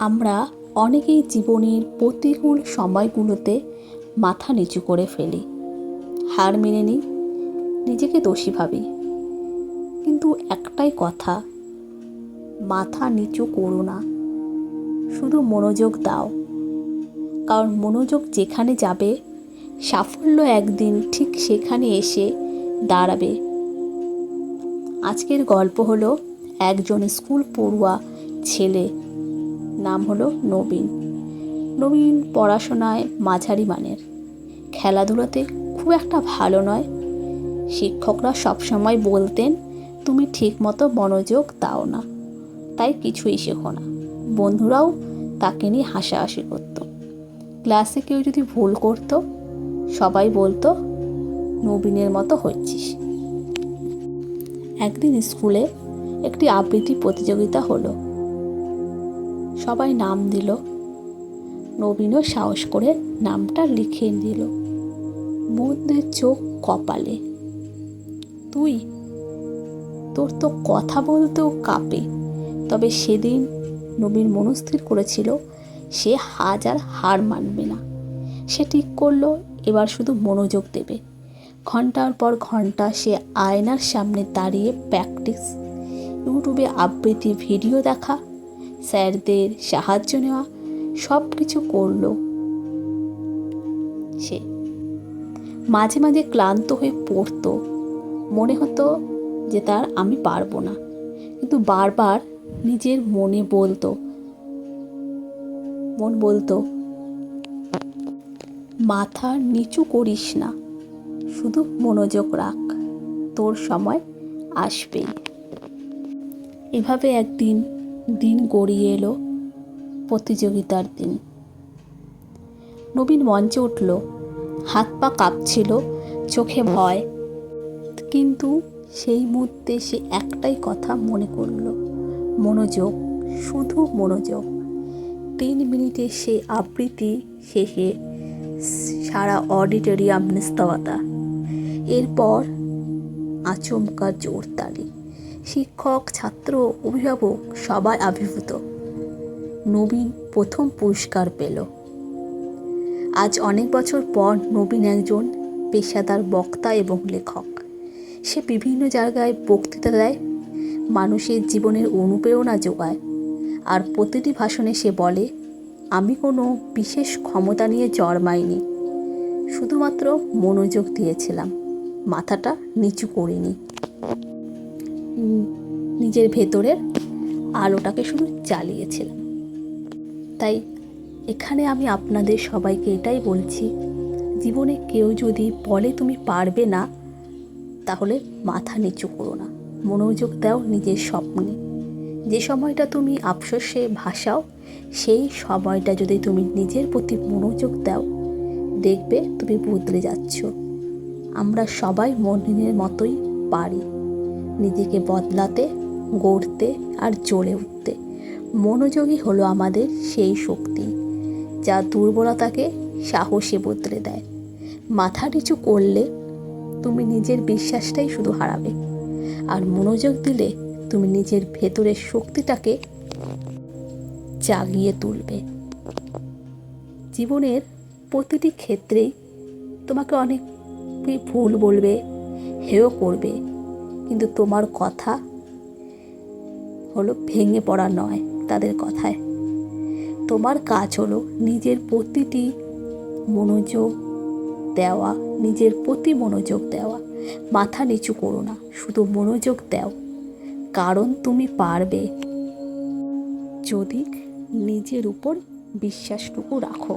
আমরা অনেকেই জীবনের প্রতিকূল সময়গুলোতে মাথা নিচু করে ফেলি, হার মেনে নিই, নিজেকে দোষী ভাবি। কিন্তু একটাই কথা, মাথা নিচু করো না, শুধু মনোযোগ দাও। কারণ মনোযোগ যেখানে যাবে, সাফল্য একদিন ঠিক সেখানে এসে দাঁড়াবে। আজকের গল্প হলো একজন স্কুল পড়ুয়া ছেলে, নাম হলো নবীন। নবীন পড়াশোনায় মাঝারি মানের, খেলাধুলাতে খুব একটা ভালো নয়। শিক্ষকরা সবসময় বলতেন, তুমি ঠিকমতো মনোযোগ দাও না, তাই কিছুই শেখো না। বন্ধুরাও তাকে নিয়ে হাসাহাসি করত। ক্লাসে কেউ যদি ভুল করত, সবাই বলতো নবীনের মতো হচ্ছিস। একদিন স্কুলে একটি আবৃত্তি প্রতিযোগিতা হলো। সবাই নাম দিল। নবীনও সাহস করে নামটা লিখে দিল। বন্ধুদের চোখ কপালে। তুই? তোর তো কথা বলতেও কাঁপে। তবে সেদিন নবীন মনস্থির করেছিল, সে হার মানবে না। সে ঠিক করলো এবার শুধু মনোযোগ দেবে। ঘন্টার পর ঘন্টা সে আয়নার সামনে দাঁড়িয়ে প্র্যাকটিস, ইউটিউবে আবৃত্তি ভিডিও দেখা, স্যারদের সাহায্য নেওয়া, সব কিছু করলো সে। মাঝে মাঝে ক্লান্ত হয়ে পড়তো, মনে হতো যে তার আমি পারবো না। কিন্তু বারবার নিজের মন বলতো মাথা নিচু করিস না, শুধু মনোযোগ রাখ, তোর সময় আসবেই। এভাবে একদিন দিন গড়িয়ে এলো। প্রতিযোগিতার দিন। নবীন মঞ্চে উঠল, হাত পা কাঁপছিল, চোখে ভয়। কিন্তু সেই মুহূর্তে সে একটাই কথা মনে করল, মনোযোগ, শুধু মনোযোগ। 3 মিনিটে সে আবৃত্তি শেষে সারা অডিটোরিয়াম নিস্তব্ধতা। এরপর আচমকা জোরতালি। শিক্ষক, ছাত্র, অভিভাবক সবাই আবির্ভূত। নবীন প্রথম পুরস্কার পেল। আজ অনেক বছর পর নবীন একজন পেশাদার বক্তা এবং লেখক। সে বিভিন্ন জায়গায় বক্তৃতা দেয়, মানুষের জীবনের অনুপ্রেরণা যোগায়। আর প্রতিটি ভাষণে সে বলে, আমি কোনো বিশেষ ক্ষমতা নিয়ে জন্মাইনি, শুধুমাত্র মনোযোগ দিয়েছিলাম, মাথাটা নিচু করিনি, নিজের ভেতরের আলোটাকে শুধু জ্বালিয়েছিলাম। তাই এখানে আমি আপনাদের সবাইকে এটাই বলছি, জীবনে কেউ যদি বলে তুমি পারবে না, তাহলে মাথা নিচু করো না, মনোযোগ দাও নিজের স্বপ্নে। যে সময়টা তুমি আফসোসে ভাসাও, সেই সময়টা যদি তুমি নিজের প্রতি মনোযোগ দাও, দেখবে তুমি বদলে যাচ্ছ। আমরা সবাই মনের মতোই পারি নিজেকে বদলাতে, গড়তে আর জ্বলে উঠতে। মনোযোগই হলো আমাদের সেই শক্তি, যা দুর্বলতাকে সাহসে বদলে দেয়। মাথা নিচু করলে তুমি নিজের বিশ্বাসটাই শুধু হারাবে, আর মনোযোগ দিলে তুমি নিজের ভেতরের শক্তিটাকে জাগিয়ে তুলবে। জীবনের প্রতিটি ক্ষেত্রেই তোমাকে অনেক ভুল বলবে, হেয় করবে, কিন্তু তোমার কথা হলো ভেঙে পড়া নয় তাদের কথায়। তোমার কাজ হলো নিজের প্রতিটি মনোযোগ দেওয়া, নিজের প্রতি মনোযোগ দেওয়া। মাথা নিচু করো না, শুধু মনোযোগ দাও, কারণ তুমি পারবে যদি নিজের উপর বিশ্বাসটুকু রাখো।